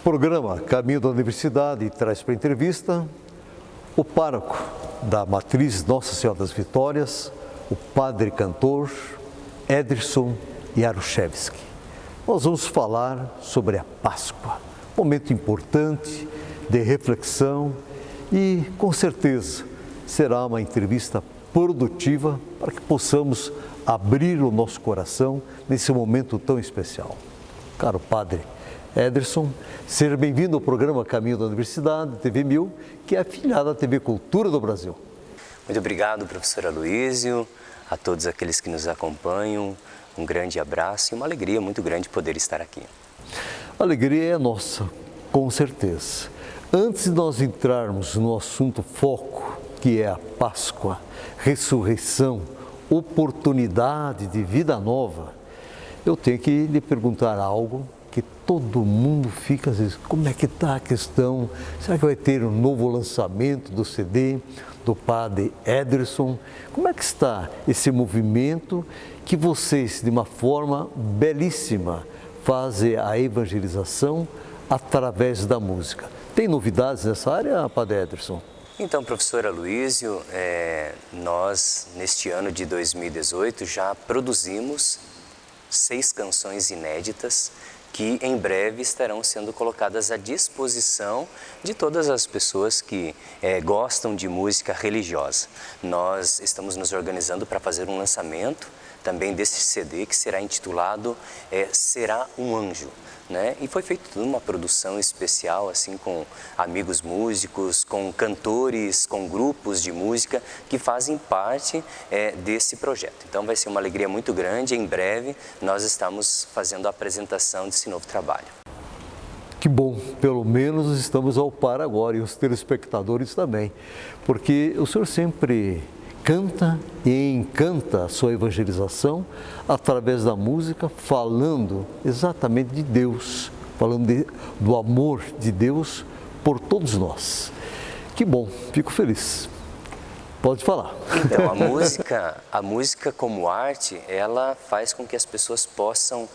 Programa Caminho da Universidade traz para a entrevista o pároco da Matriz Nossa Senhora das Vitórias, o padre cantor Ederson Jaruchewski. Nós vamos falar sobre a Páscoa, momento importante de reflexão e, com certeza, será uma entrevista produtiva para que possamos abrir o nosso coração nesse momento tão especial. Caro padre Ederson, seja bem-vindo ao programa Caminho da Universidade, TV 1000, que é afiliada à TV Cultura do Brasil. Muito obrigado, professor Aloísio, a todos aqueles que nos acompanham, um grande abraço e uma alegria muito grande poder estar aqui. A alegria é nossa, com certeza. Antes de nós entrarmos no assunto foco, que é a Páscoa, ressurreição, oportunidade de vida nova, eu tenho que lhe perguntar algo que todo mundo fica às vezes, como é que está a questão? Será que vai ter um novo lançamento do CD do padre Ederson? Como é que está esse movimento que vocês, de uma forma belíssima, fazem a evangelização através da música? Tem novidades nessa área, padre Ederson? Então, professor Aloísio, nós, neste ano de 2018, já produzimos 6 canções inéditas que em breve estarão sendo colocadas à disposição de todas as pessoas que gostam de música religiosa. Nós estamos nos organizando para fazer um lançamento também desse CD que será intitulado Será um Anjo. Né? E foi feita toda uma produção especial, assim, com amigos músicos, com cantores, com grupos de música que fazem parte desse projeto. Então vai ser uma alegria muito grande. Em breve nós estamos fazendo a apresentação desse novo trabalho. Que bom, pelo menos estamos ao par agora e os telespectadores também, porque o senhor sempre canta e encanta a sua evangelização através da música, falando exatamente de Deus, falando do amor de Deus por todos nós. Que bom, fico feliz. Pode falar. Então, a música como arte, ela faz com que as pessoas possam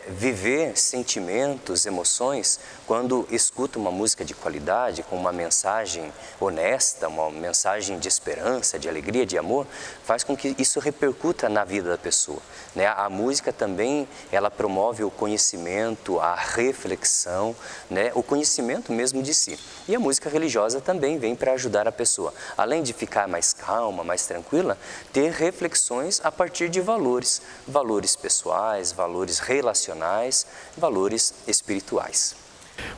viver sentimentos, emoções, quando escutam uma música de qualidade, com uma mensagem honesta, uma mensagem de esperança, de alegria, de amor, faz com que isso repercuta na vida da pessoa. Né? A música também, ela promove o conhecimento, a reflexão, né? O conhecimento mesmo de si. E a música religiosa também vem para ajudar a pessoa, além de ficar mais calma, mais tranquila, ter reflexões a partir de valores, valores pessoais, valores relacionais, valores espirituais.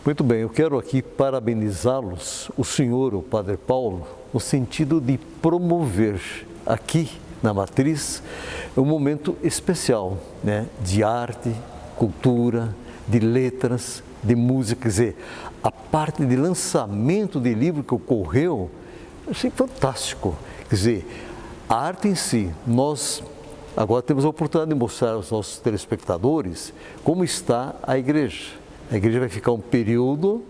Muito bem, eu quero aqui parabenizá-los, o senhor, o padre Paulo, no sentido de promover aqui na Matriz um momento especial, né, de arte, cultura, de letras, de música, quer dizer, a parte de lançamento de livro que ocorreu, achei fantástico. Quer dizer, a arte em si, nós agora temos a oportunidade de mostrar aos nossos telespectadores como está a igreja. A igreja vai ficar um período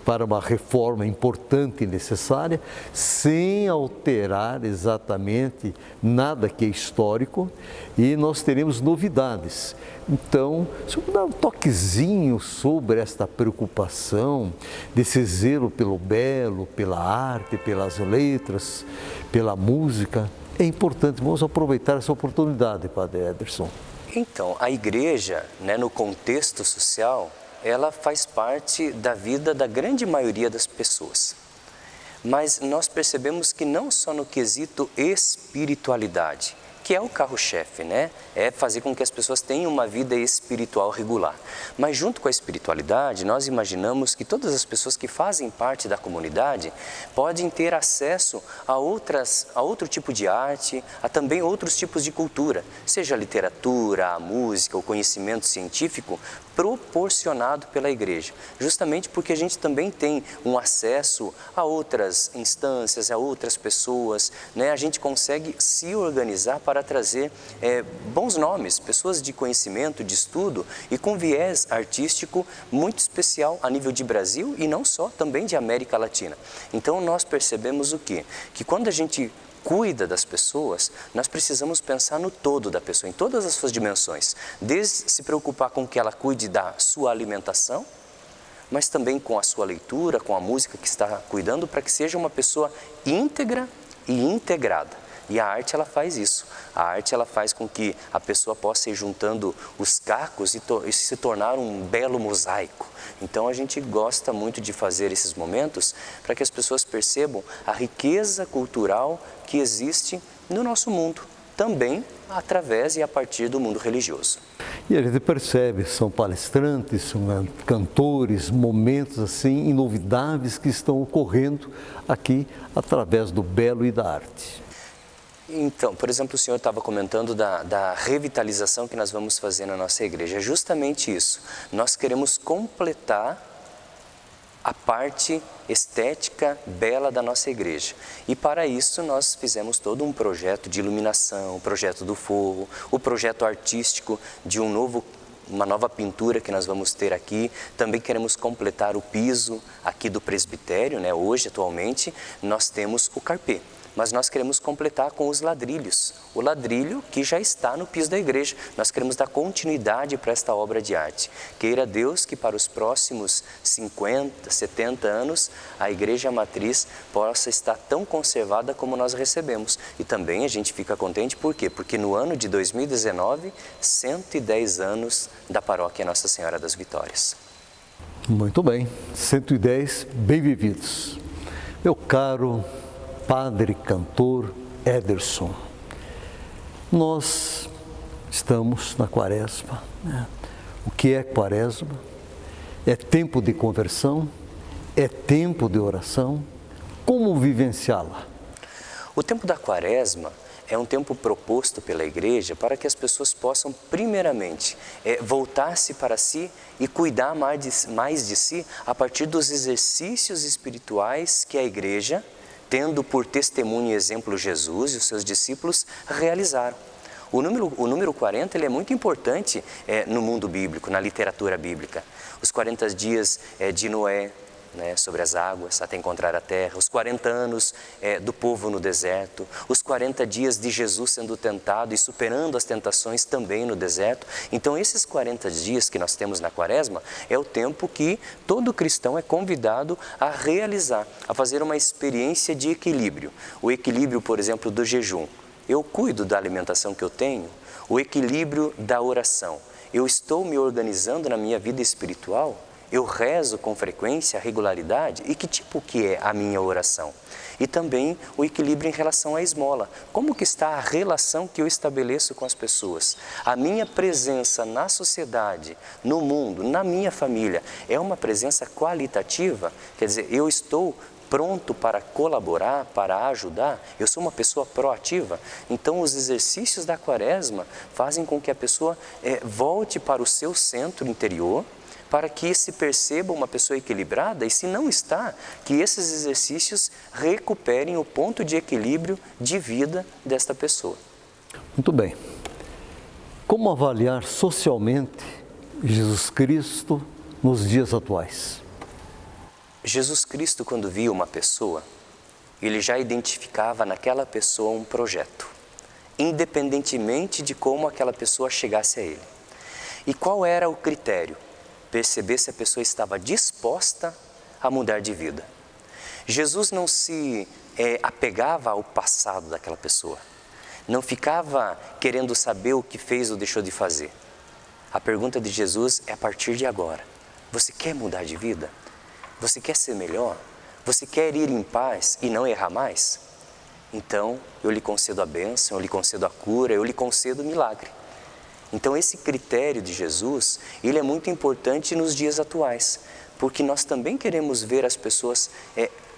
para uma reforma importante e necessária, sem alterar exatamente nada que é histórico, e nós teremos novidades. Então, se eu dar um toquezinho sobre esta preocupação, desse zelo pelo belo, pela arte, pelas letras, pela música, é importante. Vamos aproveitar essa oportunidade, padre Ederson. Então, a igreja, né, no contexto social, ela faz parte da vida da grande maioria das pessoas. Mas nós percebemos que não só no quesito espiritualidade, que é o carro-chefe, né? É fazer com que as pessoas tenham uma vida espiritual regular. Mas junto com a espiritualidade, nós imaginamos que todas as pessoas que fazem parte da comunidade podem ter acesso a outro tipo de arte, a também outros tipos de cultura, seja a literatura, a música, o conhecimento científico, proporcionado pela igreja, justamente porque a gente também tem um acesso a outras instâncias, a outras pessoas, né? A gente consegue se organizar para trazer bons nomes, pessoas de conhecimento, de estudo e com viés artístico muito especial a nível de Brasil e não só, também de América Latina. Então nós percebemos o quê? Que quando a gente cuida das pessoas, nós precisamos pensar no todo da pessoa, em todas as suas dimensões. Desde se preocupar com que ela cuide da sua alimentação, mas também com a sua leitura, com a música que está cuidando, para que seja uma pessoa íntegra e integrada. E a arte, ela faz isso. A arte, ela faz com que a pessoa possa ir juntando os cacos e se tornar um belo mosaico. Então, a gente gosta muito de fazer esses momentos para que as pessoas percebam a riqueza cultural que existe no nosso mundo, também através e a partir do mundo religioso. E a gente percebe, são palestrantes, são cantores, momentos assim inovidáveis que estão ocorrendo aqui através do belo e da arte. Então, por exemplo, o senhor estava comentando da revitalização que nós vamos fazer na nossa igreja. É justamente isso. Nós queremos completar a parte estética bela da nossa igreja. E para isso nós fizemos todo um projeto de iluminação, o projeto do forro, o projeto artístico de uma nova pintura que nós vamos ter aqui. Também queremos completar o piso aqui do presbitério, né? Hoje, atualmente, nós temos o carpê. Mas nós queremos completar com os ladrilhos, o ladrilho que já está no piso da igreja. Nós queremos dar continuidade para esta obra de arte. Queira Deus que para os próximos 50, 70 anos, a Igreja Matriz possa estar tão conservada como nós recebemos. E também a gente fica contente, por quê? Porque no ano de 2019, 110 anos da paróquia Nossa Senhora das Vitórias. Muito bem, 110 bem vividos. Meu caro Padre Cantor Ederson, nós estamos na Quaresma, né? O que é Quaresma? É tempo de conversão? É tempo de oração? Como vivenciá-la? O tempo da Quaresma é um tempo proposto pela Igreja para que as pessoas possam, primeiramente, voltar-se para si e cuidar mais de si a partir dos exercícios espirituais que a Igreja, tendo por testemunho e exemplo Jesus e os seus discípulos, realizaram. O número 40 ele é muito importante no mundo bíblico, na literatura bíblica. Os 40 dias de Noé, né, sobre as águas, até encontrar a terra, os 40 anos do povo no deserto, os 40 dias de Jesus sendo tentado e superando as tentações também no deserto. Então, esses 40 dias que nós temos na Quaresma é o tempo que todo cristão é convidado a realizar, a fazer uma experiência de equilíbrio. O equilíbrio, por exemplo, do jejum. Eu cuido da alimentação que eu tenho, o equilíbrio da oração. Eu estou me organizando na minha vida espiritual? Eu rezo com frequência, regularidade? E que tipo que é a minha oração? E também o equilíbrio em relação à esmola. Como que está a relação que eu estabeleço com as pessoas? A minha presença na sociedade, no mundo, na minha família, é uma presença qualitativa? Quer dizer, eu estou pronto para colaborar, para ajudar? Eu sou uma pessoa proativa? Então, os exercícios da Quaresma fazem com que a pessoa volte para o seu centro interior, para que se perceba uma pessoa equilibrada e, se não está, que esses exercícios recuperem o ponto de equilíbrio de vida desta pessoa. Muito bem. Como avaliar socialmente Jesus Cristo nos dias atuais? Jesus Cristo, quando via uma pessoa, ele já identificava naquela pessoa um projeto, independentemente de como aquela pessoa chegasse a ele. E qual era o critério? Perceber se a pessoa estava disposta a mudar de vida. Jesus não se apegava ao passado daquela pessoa, não ficava querendo saber o que fez ou deixou de fazer. A pergunta de Jesus é: a partir de agora, você quer mudar de vida? Você quer ser melhor? Você quer ir em paz e não errar mais? Então, eu lhe concedo a bênção, eu lhe concedo a cura, eu lhe concedo o milagre. Então, esse critério de Jesus, ele é muito importante nos dias atuais, porque nós também queremos ver as pessoas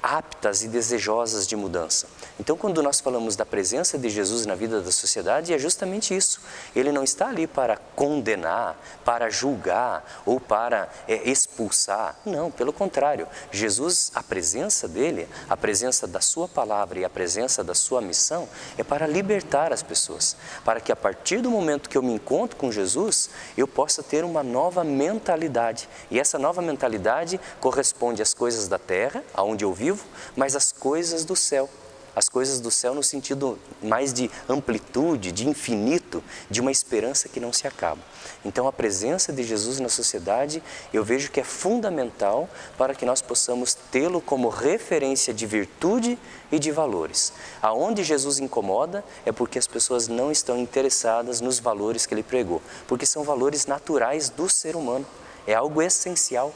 aptas e desejosas de mudança. Então, quando nós falamos da presença de Jesus na vida da sociedade, é justamente isso. Ele não está ali para condenar, para julgar ou para expulsar. Não, pelo contrário. Jesus, a presença dele, a presença da sua palavra e a presença da sua missão é para libertar as pessoas. Para que a partir do momento que eu me encontro com Jesus, eu possa ter uma nova mentalidade. E essa nova mentalidade corresponde às coisas da terra, aonde eu vivo, mas às coisas do céu. as coisas do céu no sentido mais de amplitude, de infinito, de uma esperança que não se acaba. Então a presença de Jesus na sociedade, eu vejo que é fundamental para que nós possamos tê-lo como referência de virtude e de valores. Aonde Jesus incomoda é porque as pessoas não estão interessadas nos valores que ele pregou, porque são valores naturais do ser humano, é algo essencial,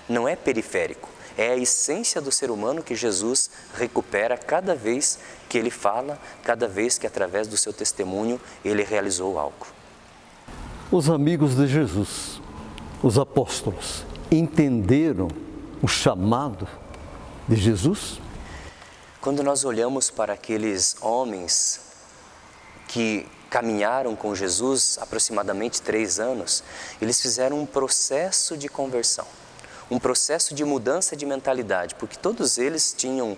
não é periférico. É a essência do ser humano que Jesus recupera cada vez que ele fala, cada vez que através do seu testemunho ele realizou algo. Os amigos de Jesus, os apóstolos, entenderam o chamado de Jesus? Quando nós olhamos para aqueles homens que caminharam com Jesus aproximadamente 3 anos, eles fizeram um processo de conversão. Um processo de mudança de mentalidade, porque todos eles tinham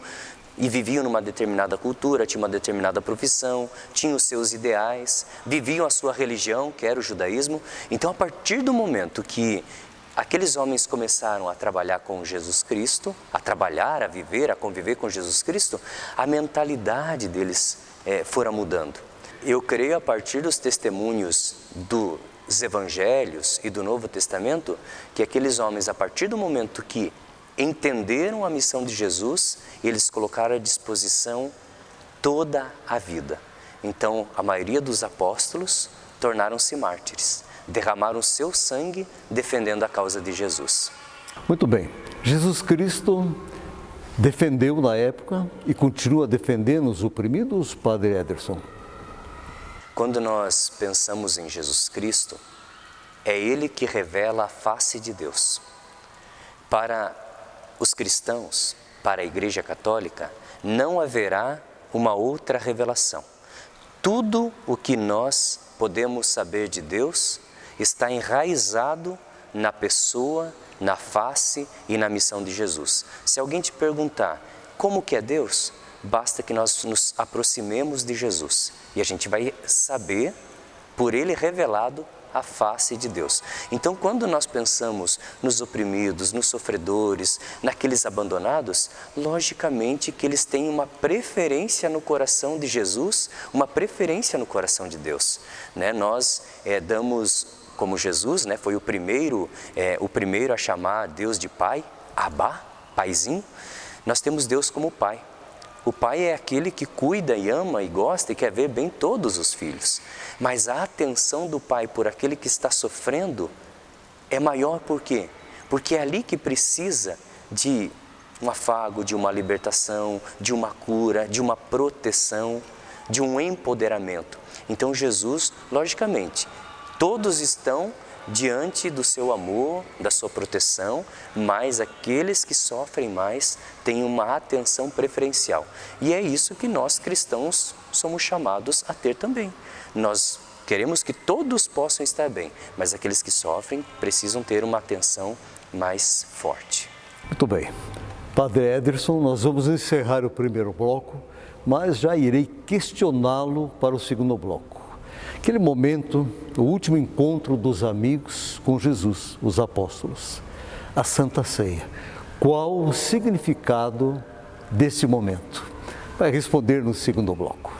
e viviam numa determinada cultura, tinham uma determinada profissão, tinham os seus ideais, viviam a sua religião, que era o judaísmo. Então, a partir do momento que aqueles homens começaram a trabalhar com Jesus Cristo, a trabalhar, a viver, a conviver com Jesus Cristo, a mentalidade deles fora mudando. Eu creio, a partir dos testemunhos dos Evangelhos e do Novo Testamento, que aqueles homens, a partir do momento que entenderam a missão de Jesus, eles colocaram à disposição toda a vida. Então, a maioria dos apóstolos tornaram-se mártires, derramaram seu sangue defendendo a causa de Jesus. Muito bem. Jesus Cristo defendeu na época e continua defendendo os oprimidos, Padre Ederson? Quando nós pensamos em Jesus Cristo, é Ele que revela a face de Deus. Para os cristãos, para a Igreja Católica, não haverá uma outra revelação. Tudo o que nós podemos saber de Deus está enraizado na pessoa, na face e na missão de Jesus. Se alguém te perguntar como que é Deus, basta que nós nos aproximemos de Jesus e a gente vai saber, por Ele revelado, a face de Deus. Então, quando nós pensamos nos oprimidos, nos sofredores, naqueles abandonados, logicamente que eles têm uma preferência no coração de Jesus, uma preferência no coração de Deus. Nós damos, como Jesus foi o primeiro a chamar Deus de Pai, Abá, Paizinho, nós temos Deus como Pai. O pai é aquele que cuida e ama e gosta e quer ver bem todos os filhos. Mas a atenção do pai por aquele que está sofrendo é maior por quê? Porque é ali que precisa de um afago, de uma libertação, de uma cura, de uma proteção, de um empoderamento. Então Jesus, logicamente, todos estão diante do seu amor, da sua proteção, mas aqueles que sofrem mais têm uma atenção preferencial. E é isso que nós cristãos somos chamados a ter também. Nós queremos que todos possam estar bem, mas aqueles que sofrem precisam ter uma atenção mais forte. Muito bem. Padre Ederson, nós vamos encerrar o primeiro bloco, mas já irei questioná-lo para o segundo bloco. Aquele momento, o último encontro dos amigos com Jesus, os apóstolos, a Santa Ceia. Qual o significado desse momento? Vai responder no segundo bloco.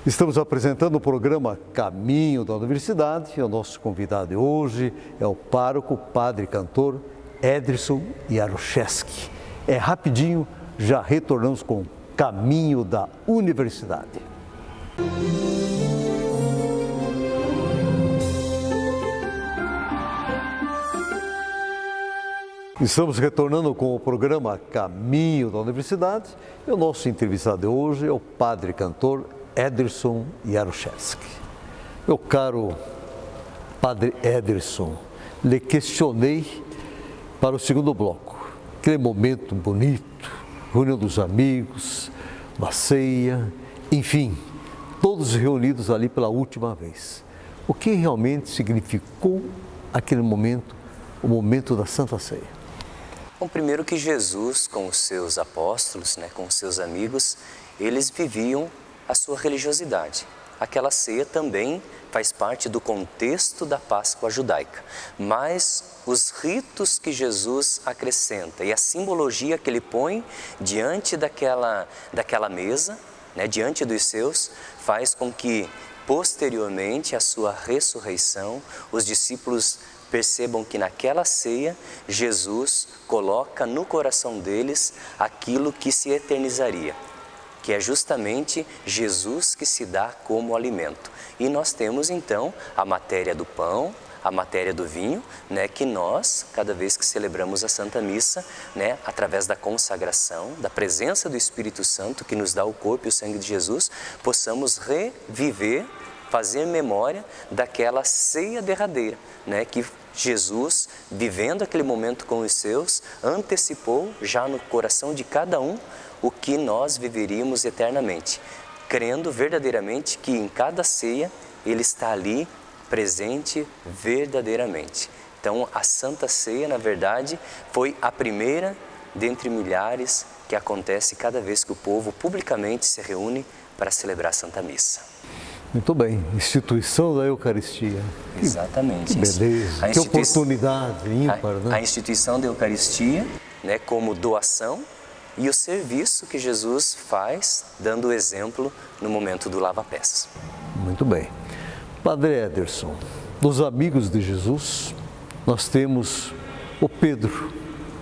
Estamos apresentando o programa Caminho da Universidade e o nosso convidado de hoje é o pároco, padre cantor Ederson Jaruzelski. É rapidinho, já retornamos com Caminho da Universidade. Estamos retornando com o programa Caminho da Universidade e o nosso entrevistado de hoje é o padre cantor Ederson Jaruzelski. Meu caro padre Ederson, lhe questionei para o segundo bloco. Aquele momento bonito, reunião dos amigos, uma ceia, enfim, todos reunidos ali pela última vez. O que realmente significou aquele momento, o momento da Santa Ceia? Bom, primeiro que Jesus, com os seus apóstolos, com os seus amigos, eles viviam a sua religiosidade. aquela ceia também faz parte do contexto da Páscoa judaica, mas os ritos que Jesus acrescenta e a simbologia que ele põe diante daquela mesa, né, diante dos seus, faz com que posteriormente à sua ressurreição, os discípulos percebam que naquela ceia Jesus coloca no coração deles aquilo que se eternizaria, que é justamente Jesus que se dá como alimento. E nós temos então a matéria do pão, a matéria do vinho, né, que nós, cada vez que celebramos a Santa Missa, né, através da consagração, da presença do Espírito Santo que nos dá o corpo e o sangue de Jesus, possamos reviver, fazer memória daquela ceia derradeira, né, que Jesus, vivendo aquele momento com os seus, antecipou já no coração de cada um o que nós viveríamos eternamente, crendo verdadeiramente que em cada ceia Ele está ali presente verdadeiramente. Então, a Santa Ceia, na verdade, foi a primeira dentre milhares que acontece cada vez que o povo publicamente se reúne para celebrar a Santa Missa. Muito bem, instituição da Eucaristia. Exatamente. Que beleza, que oportunidade ímpar, né? A instituição da Eucaristia, né, como doação, e o serviço que Jesus faz, dando o exemplo no momento do lava-pés. Muito bem. Padre Ederson, dos amigos de Jesus, nós temos o Pedro,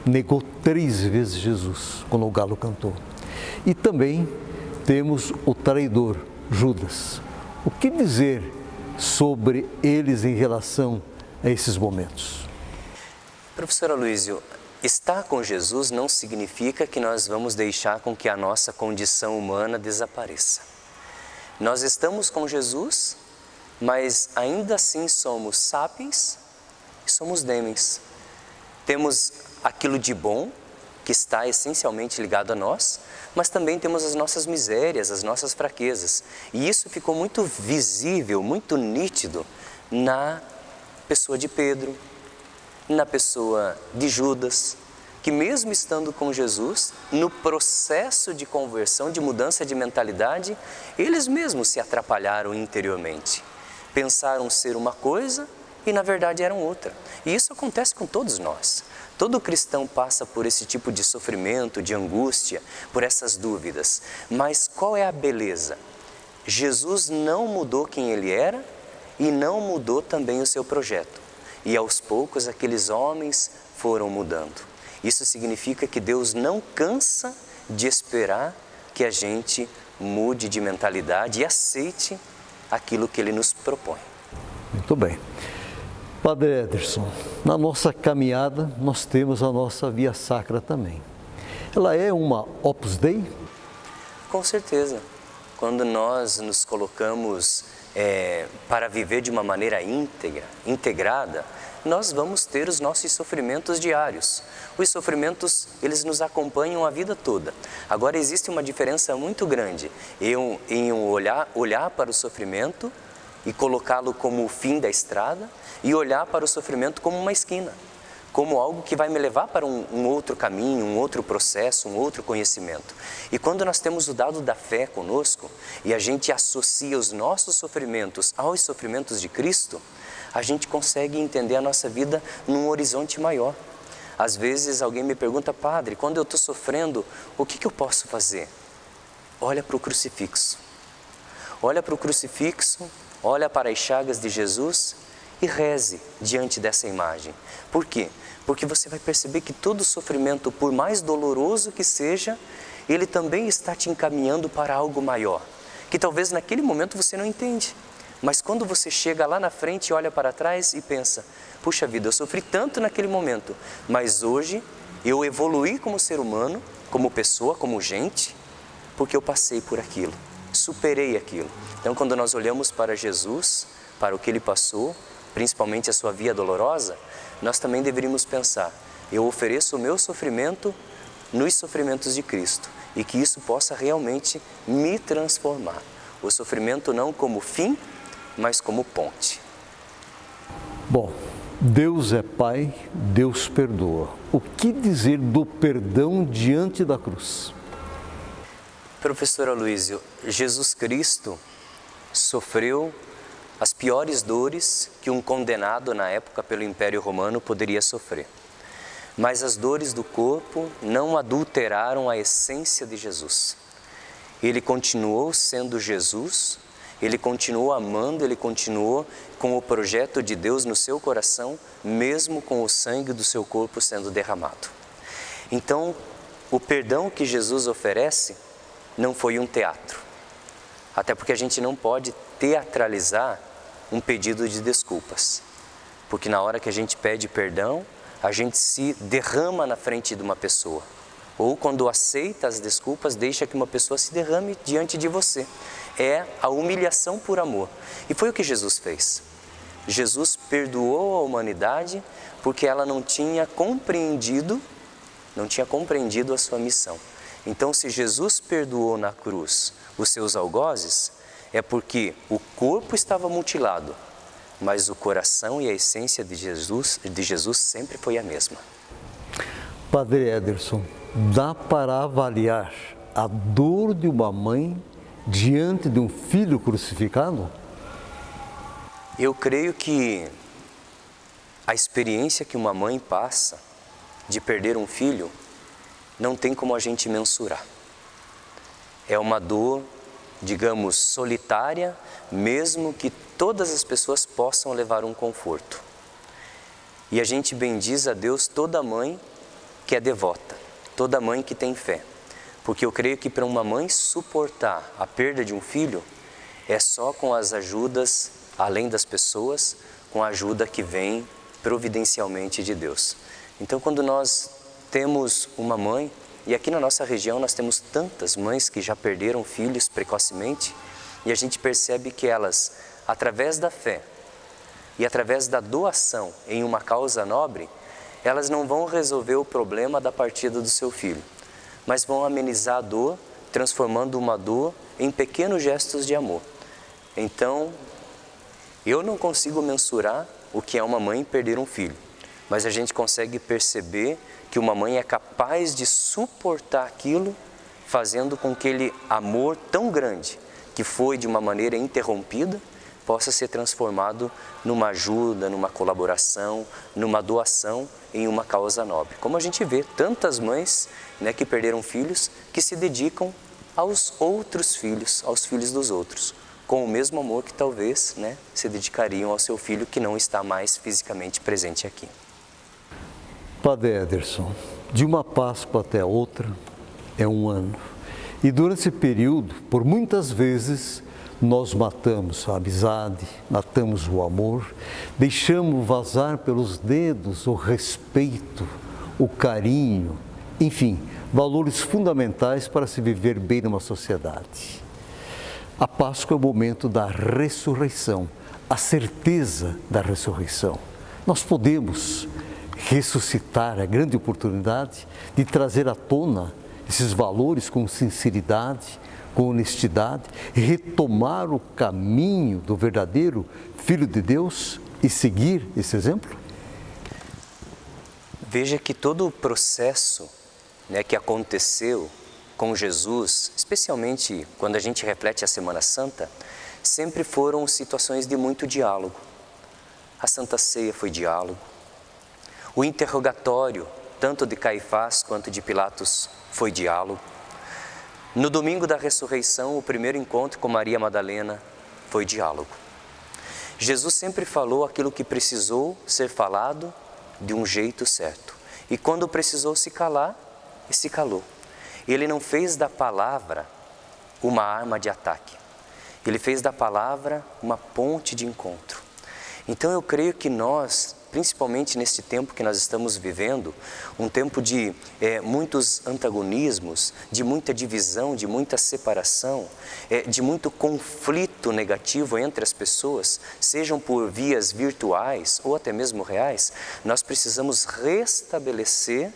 negou 3 vezes Jesus quando o galo cantou. E também temos o traidor, Judas. O que dizer sobre eles em relação a esses momentos? Professor Aloísio, estar com Jesus não significa que nós vamos deixar com que a nossa condição humana desapareça. Nós estamos com Jesus, mas ainda assim somos sapiens e somos demens. Temos aquilo de bom, que está essencialmente ligado a nós, mas também temos as nossas misérias, as nossas fraquezas. E isso ficou muito visível, muito nítido na pessoa de Pedro, na pessoa de Judas, que mesmo estando com Jesus, no processo de conversão, de mudança de mentalidade, eles mesmos se atrapalharam interiormente. Pensaram ser uma coisa e na verdade eram outra. E isso acontece com todos nós. Todo cristão passa por esse tipo de sofrimento, de angústia, por essas dúvidas. Mas qual é a beleza? Jesus não mudou quem ele era e não mudou também o seu projeto. E aos poucos aqueles homens foram mudando. Isso significa que Deus não cansa de esperar que a gente mude de mentalidade e aceite aquilo que Ele nos propõe. Muito bem. Padre Ederson, na nossa caminhada nós temos a nossa via sacra também. Ela é uma Opus Dei? Com certeza. Quando nós nos colocamos para viver de uma maneira integrada, nós vamos ter os nossos sofrimentos diários. Os sofrimentos, eles nos acompanham a vida toda. Agora, existe uma diferença muito grande em olhar para o sofrimento e colocá-lo como o fim da estrada e olhar para o sofrimento como uma esquina, como algo que vai me levar para um outro caminho, um outro processo, um outro conhecimento. E quando nós temos o dado da fé conosco e a gente associa os nossos sofrimentos aos sofrimentos de Cristo, a gente consegue entender a nossa vida num horizonte maior. Às vezes alguém me pergunta, padre, quando eu estou sofrendo, o que eu posso fazer? Olha para o crucifixo. Olha para o crucifixo, olha para as chagas de Jesus e reze diante dessa imagem. Por quê? Porque você vai perceber que todo sofrimento, por mais doloroso que seja, ele também está te encaminhando para algo maior, que talvez naquele momento você não entende. Mas quando você chega lá na frente e olha para trás e pensa, puxa vida, eu sofri tanto naquele momento, mas hoje eu evoluí como ser humano, como pessoa, como gente, porque eu passei por aquilo, superei aquilo. Então, quando nós olhamos para Jesus, para o que Ele passou, principalmente a sua via dolorosa, nós também deveríamos pensar, eu ofereço o meu sofrimento nos sofrimentos de Cristo e que isso possa realmente me transformar. O sofrimento não como fim, mas como ponte. Bom, Deus é Pai, Deus perdoa. O que dizer do perdão diante da cruz? Professor Aloísio, Jesus Cristo, sofreu as piores dores que um condenado na época pelo Império Romano poderia sofrer. Mas as dores do corpo não adulteraram a essência de Jesus. Ele continuou sendo Jesus, ele continuou amando, ele continuou com o projeto de Deus no seu coração, mesmo com o sangue do seu corpo sendo derramado. Então, o perdão que Jesus oferece não foi um teatro. Até porque a gente não pode teatralizar um pedido de desculpas. Porque na hora que a gente pede perdão, a gente se derrama na frente de uma pessoa. Ou quando aceita as desculpas, deixa que uma pessoa se derrame diante de você. É a humilhação por amor. E foi o que Jesus fez. Jesus perdoou a humanidade porque ela não tinha compreendido a sua missão. Então, se Jesus perdoou na cruz os seus algozes, é porque o corpo estava mutilado, mas o coração e a essência de Jesus sempre foi a mesma. Padre Ederson, dá para avaliar a dor de uma mãe diante de um filho crucificado? Eu creio que a experiência que uma mãe passa de perder um filho não tem como a gente mensurar. É uma dor, digamos, solitária, mesmo que todas as pessoas possam levar um conforto. E a gente bendiz a Deus toda mãe que é devota, toda mãe que tem fé. Porque eu creio que para uma mãe suportar a perda de um filho, é só com as ajudas, além das pessoas, com a ajuda que vem providencialmente de Deus. Então, quando nós temos uma mãe, e aqui na nossa região nós temos tantas mães que já perderam filhos precocemente, e a gente percebe que elas, através da fé e através da doação em uma causa nobre, elas não vão resolver o problema da partida do seu filho, mas vão amenizar a dor, transformando uma dor em pequenos gestos de amor. Então, eu não consigo mensurar o que é uma mãe perder um filho, mas a gente consegue perceber que uma mãe é capaz de suportar aquilo, fazendo com que aquele amor tão grande, que foi de uma maneira interrompida, possa ser transformado numa ajuda, numa colaboração, numa doação em uma causa nobre. Como a gente vê tantas mães, né, que perderam filhos, que se dedicam aos outros filhos, aos filhos dos outros, com o mesmo amor que talvez, né, se dedicariam ao seu filho que não está mais fisicamente presente aqui. Padre Ederson, de uma Páscoa até a outra é um ano. E durante esse período, por muitas vezes, nós matamos a amizade, matamos o amor, deixamos vazar pelos dedos o respeito, o carinho, enfim, valores fundamentais para se viver bem numa sociedade. A Páscoa é o momento da ressurreição, a certeza da ressurreição. Nós podemos ressuscitar a grande oportunidade de trazer à tona esses valores com sinceridade, com honestidade, retomar o caminho do verdadeiro Filho de Deus e seguir esse exemplo? Veja que todo o processo, né, que aconteceu com Jesus, especialmente quando a gente reflete a Semana Santa, sempre foram situações de muito diálogo. A Santa Ceia foi diálogo. O interrogatório, tanto de Caifás quanto de Pilatos, foi diálogo. No domingo da ressurreição, o primeiro encontro com Maria Madalena foi diálogo. Jesus sempre falou aquilo que precisou ser falado de um jeito certo. E quando precisou se calar, ele se calou. Ele não fez da palavra uma arma de ataque. Ele fez da palavra uma ponte de encontro. Então eu creio que nós, principalmente neste tempo que nós estamos vivendo, um tempo de muitos antagonismos, de muita divisão, de muita separação, de muito conflito negativo entre as pessoas, sejam por vias virtuais ou até mesmo reais, nós precisamos restabelecer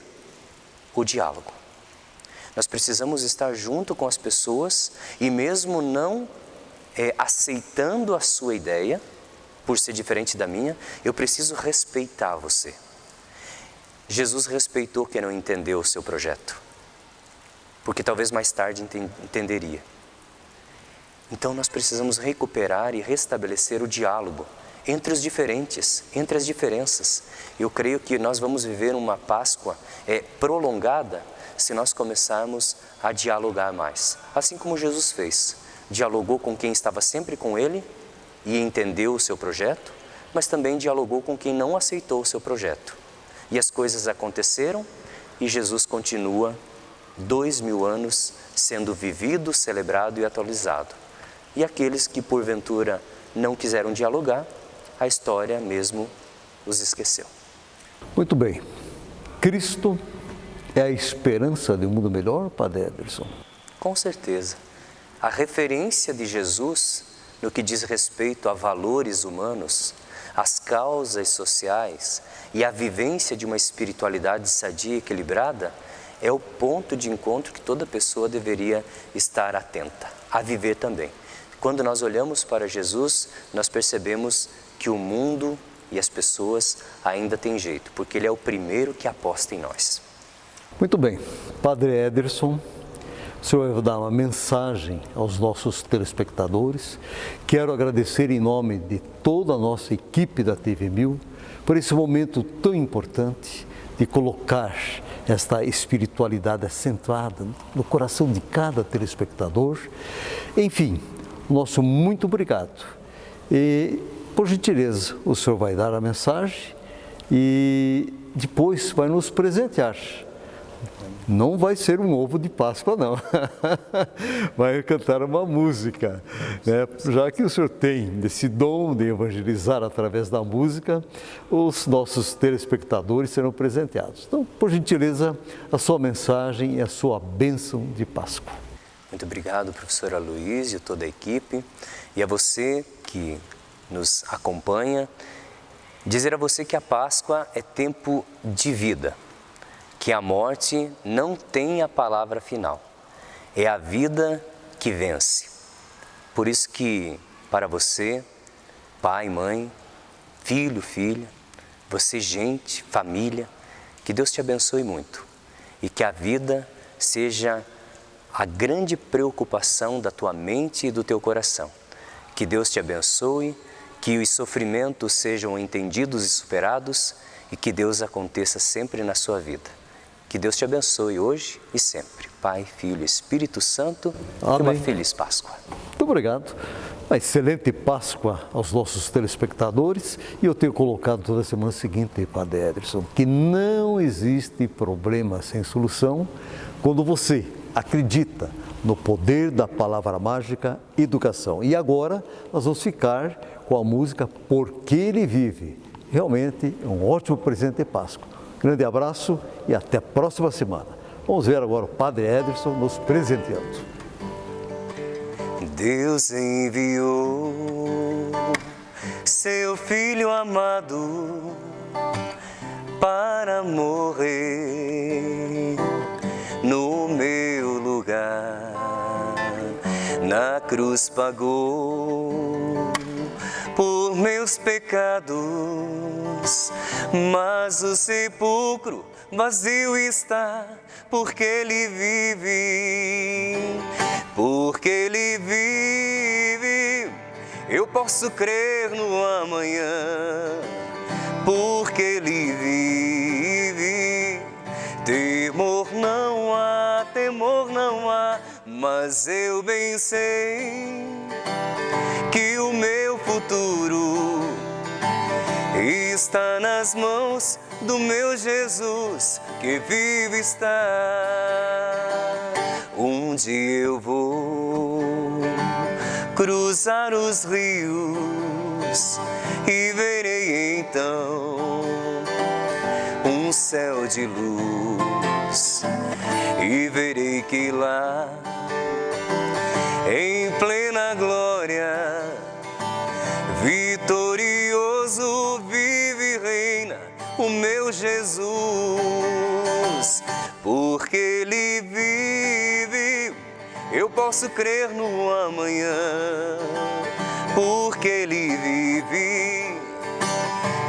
o diálogo. Nós precisamos estar junto com as pessoas e mesmo não aceitando a sua ideia, por ser diferente da minha, eu preciso respeitar você. Jesus respeitou quem não entendeu o seu projeto, porque talvez mais tarde entenderia. Então nós precisamos recuperar e restabelecer o diálogo entre os diferentes, entre as diferenças. Eu creio que nós vamos viver uma Páscoa prolongada se nós começarmos a dialogar mais. Assim como Jesus fez. Dialogou com quem estava sempre com Ele e entendeu o seu projeto, mas também dialogou com quem não aceitou o seu projeto. E as coisas aconteceram e Jesus continua 2000 anos sendo vivido, celebrado e atualizado. E aqueles que porventura não quiseram dialogar, a história mesmo os esqueceu. Muito bem. Cristo é a esperança de um mundo melhor, Padre Ederson? Com certeza. A referência de Jesus no que diz respeito a valores humanos, as causas sociais e a vivência de uma espiritualidade sadia e equilibrada é o ponto de encontro que toda pessoa deveria estar atenta, a viver também. Quando nós olhamos para Jesus, nós percebemos que o mundo e as pessoas ainda têm jeito, porque Ele é o primeiro que aposta em nós. Muito bem. Padre Ederson, o senhor vai dar uma mensagem aos nossos telespectadores. Quero agradecer em nome de toda a nossa equipe da TV 1000 por esse momento tão importante de colocar esta espiritualidade acentuada no coração de cada telespectador. Enfim, nosso muito obrigado. E, por gentileza, o senhor vai dar a mensagem e depois vai nos presentear. Não vai ser um ovo de Páscoa, não. Vai cantar uma música, né? Já que o senhor tem esse dom de evangelizar através da música, os nossos telespectadores serão presenteados. Então, por gentileza, a sua mensagem e a sua bênção de Páscoa. Muito obrigado, professor Aloísio, toda a equipe, e a você que nos acompanha. Dizer a você que a Páscoa é tempo de vida, que a morte não tem a palavra final, é a vida que vence. Por isso que, para você, pai, mãe, filho, filha, você, gente, família, que Deus te abençoe muito e que a vida seja a grande preocupação da tua mente e do teu coração. Que Deus te abençoe, que os sofrimentos sejam entendidos e superados e que Deus aconteça sempre na sua vida. Que Deus te abençoe hoje e sempre. Pai, Filho e Espírito Santo. Amém. E uma feliz Páscoa. Muito obrigado. Uma excelente Páscoa aos nossos telespectadores. E eu tenho colocado toda semana seguinte, Padre Ederson, que não existe problema sem solução quando você acredita no poder da palavra mágica educação. E agora nós vamos ficar com a música Porque Ele Vive. Realmente é um ótimo presente de Páscoa. Grande abraço e até a próxima semana. Vamos ver agora o Padre Ederson nos presenteando. Deus enviou seu Filho amado para morrer no meu lugar. Na cruz pagou por meus pecados, mas o sepulcro vazio está, porque Ele vive, porque Ele vive. Eu posso crer no amanhã, porque Ele vive. Temor não há, mas eu bem sei que o meu futuro está nas mãos do meu Jesus, que vive está. Um dia eu vou cruzar os rios e verei então um céu de luz, e verei que lá, em plena glória, vitorioso vive e reina o meu Jesus. Porque Ele vive, eu posso crer no amanhã. Porque Ele vive,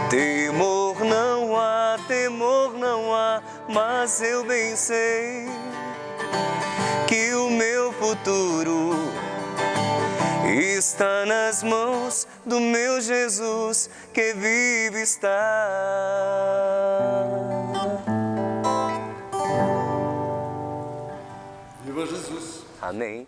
temor não há, mas eu bem sei que o meu futuro está nas mãos do meu Jesus que vive está. Viva Jesus! Amém.